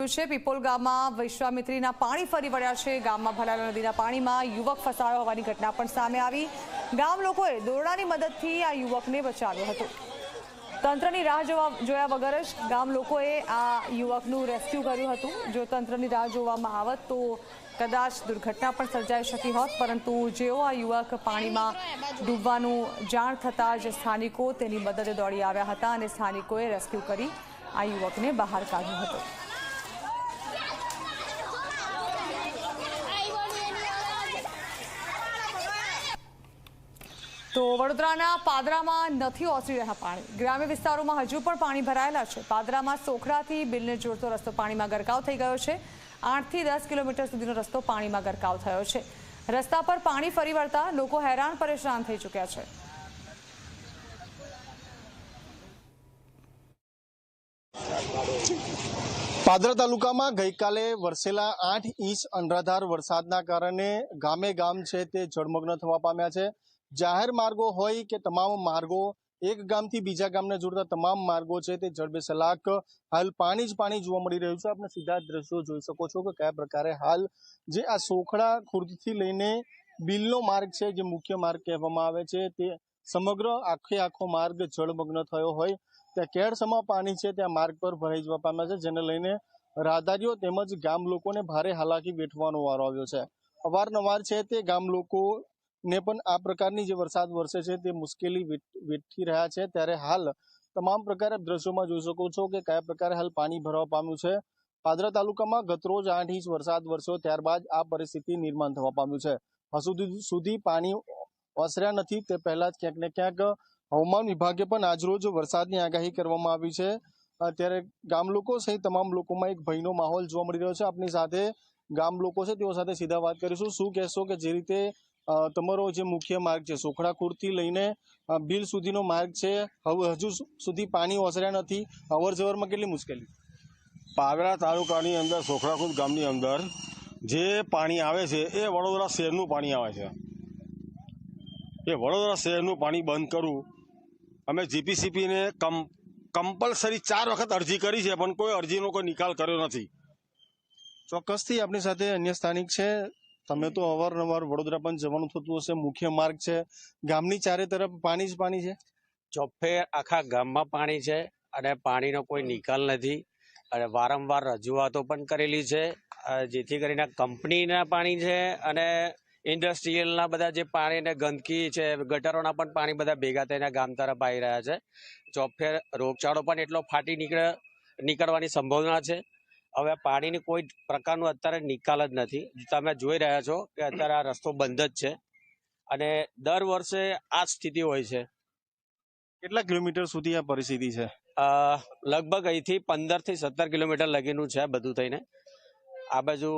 રહ્યું છે। પીપોલ ગામમાં વિશ્વામિત્રીના પાણી ફરી વળ્યા છે। ગામમાં ભરાયેલા નદીના પાણીમાં યુવક ફસાયો હોવાની ઘટના પણ સામે આવી। ગામ લોકોએ દોરડાની મદદથી આ યુવકને બચાવ્યો હતો। તંત્રની રાહ જોયા વગર જ ગામ લોકોએ આ યુવકનું રેસ્ક્યુ કર્યું હતું। જો તંત્રની રાહ જોવામાં આવત તો કદાચ દુર્ઘટના પણ સર્જાઈ શકી હોત, પરંતુ જેવો આ યુવક પાણીમાં ડૂબવાનું જાણ થતાં જ સ્થાનિકો તેની મદદે દોડી આવ્યા હતા અને સ્થાનિકોએ રેસ્ક્યુ કરી આ યુવકને બહાર કાઢ્યો હતો। તો વડોદરાના પાદરામાં નથી ઓસરી રહ્યા પાણી। ગ્રામ્ય વિસ્તારોમાં હજુ પણ પાણી ભરાયેલા છે। પાદરામાં સોખરાથી બિલને જોડતો રસ્તો પાણીમાં ગરકાવ થઈ ગયો છે। 8 થી 10 કિલોમીટર સુધીનો રસ્તો પાણીમાં ગરકાવ થયો છે। રસ્તા પર પાણી ફરી વળતા લોકો હેરાન પરેશાન થઈ ચૂક્યા છે। પાદરા તાલુકામાં ગઈકાલે વરસેલા 8 ઇંચ અનરાધાર વરસાદના કારણે ગામે ગામ છે તે જળમગ્ન થવા પામ્યા છે। જાહેર માર્ગો હોય કે તમામ માર્ગો, એક ગામથી બીજા ગામને જોડતા તમામ માર્ગો છે તે જળબેસલાક હાલ પાણી જ પાણી જોવા મળી રહ્યું છે। આપણે સીધા દ્રશ્યો જોઈ શકો છો કે કયા પ્રકારે હાલ જે આ સોખડા ખુર્દથી લઈને બિલનો માર્ગ છે, જે મુખ્ય માર્ગ કહેવામાં આવે છે, તે સમગ્ર આખો માર્ગ જળમગ્ન થયો હોય ત્યાં કેડસમા પાણી છે ત્યાં માર્ગ પર ભરાઈ જવા પામ્યા છે, જેને લઈને રાહદારીઓ તેમજ ગામ લોકોને ભારે હાલાકી વેઠવાનો વારો આવ્યો છે। અવારનવાર છે તે ગામ લોકોને પણ આ પ્રકારની જે વરસાદ વરસે છે તે મુશ્કેલી વેઠી રહ્યા છે। ત્યારે હાલ તમામ પ્રકારે દ્રશ્યોમાં જોઈ શકો છો કે કયા પ્રકારે હાલ પાણી ભરવા પામ્યું છે। પાદરા તાલુકામાં ગતરોજ 8 ઇંચ વરસાદ વરસ્યો ત્યારબાદ આ પરિસ્થિતિ નિર્માણ થવા પામ્યું છે। હજુ સુધી પાણી ઓસર્યા નથી તે પહેલા જ ક્યાંક ને ક્યાંક હવામાન વિભાગે પણ આજરોજ વરસાદની આગાહી કરવામાં આવી છે। ત્યારે ગામ લોકો સહિત તમામ લોકોમાં એક ભયનો માહોલ જોવા મળી રહ્યો છે। આપની સાથે ગામ લોકો છે તેઓ સાથે સીધા વાત કરીશું। શું કહેશો કે જે રીતે તમારો જે મુખ્ય માર્ગ છે સોખડાખુરથી લઈને બિલ સુધીનો માર્ગ છે, હજુ સુધી પાણી ઓસર્યા નથી, અવર જવરમાં કેટલી મુશ્કેલી? પાદરા તાલુકાની અંદર સોખડાખુર ગામની અંદર જે પાણી આવે છે એ વડોદરા શહેરનું પાણી આવે છે। એ વડોદરા શહેરનું પાણી બંધ કરવું, અમે જીપીસીપીને કમ્પલસરી 4 વખત અરજી કરી છે, પણ કોઈ અરજીનો કોઈ નિકાલ કર્યો નથી। ચોક્કસથી આપણી સાથે અન્ય સ્થાનિક છે। તમે તો અવારનવાર વડોદરા પણ જવાનું થતું હશે, મુખ્ય માર્ગ છે, ગામની ચારે તરફ પાણી જ પાણી છે। ચોફે આખા ગામમાં પાણી છે અને પાણીનો કોઈ નિકાલ નથી અને વારંવાર રજૂઆતો પણ કરેલી છે, જેથી કરીને કંપનીના પાણી છે અને ઇન્ડસ્ટ્રીયલના બધા જે પાણી ને ગંદકી છે, ગટરોના પણ પાણી બધા ભેગા થઈને ગામ તરફ આવી રહ્યા છે। ચોફે રોગચાળો પણ એટલો ફાટી નીકળવાની સંભાવના છે। હવે પાણીની કોઈ પ્રકારનો અત્યારે નિકાલ જ નથી। તમે જોઈ રહ્યા છો કે અત્યારે આ રસ્તો બંધ જ છે અને દર વર્ષે આ સ્થિતિ હોય છે। કેટલા કિલોમીટર સુધી આ પરિસ્થિતિ છે? લગભગ અહીંથી 15 થી 17 કિલોમીટર લગીનું છે બધું થઈને। આ બાજુ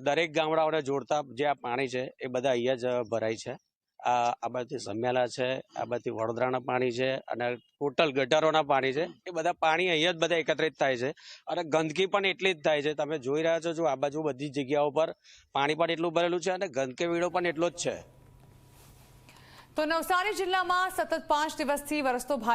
દરેક ગામડાઓને જોડતા જે આ પાણી છે એ બધા અહીંયા જ ભરાય છે। આ બાજુથી સમેલા છે, આ બાજુથી વડોદરાના પાણી છે અને ટોટલ ગટરોના પાણી છે, એ બધા પાણી અહીંયા જ બધા એકત્રિત થાય છે અને ગંદકી પણ એટલી જ થાય છે। તમે જોઈ રહ્યા છો, જો આ બાજુ બધી જગ્યાઓ પર પાણી પણ એટલું ભરેલું છે અને ગંદકી વેળો પણ એટલો જ છે। તો નવસારી જિલ્લામાં સતત 5 દિવસથી વરસતો ભારે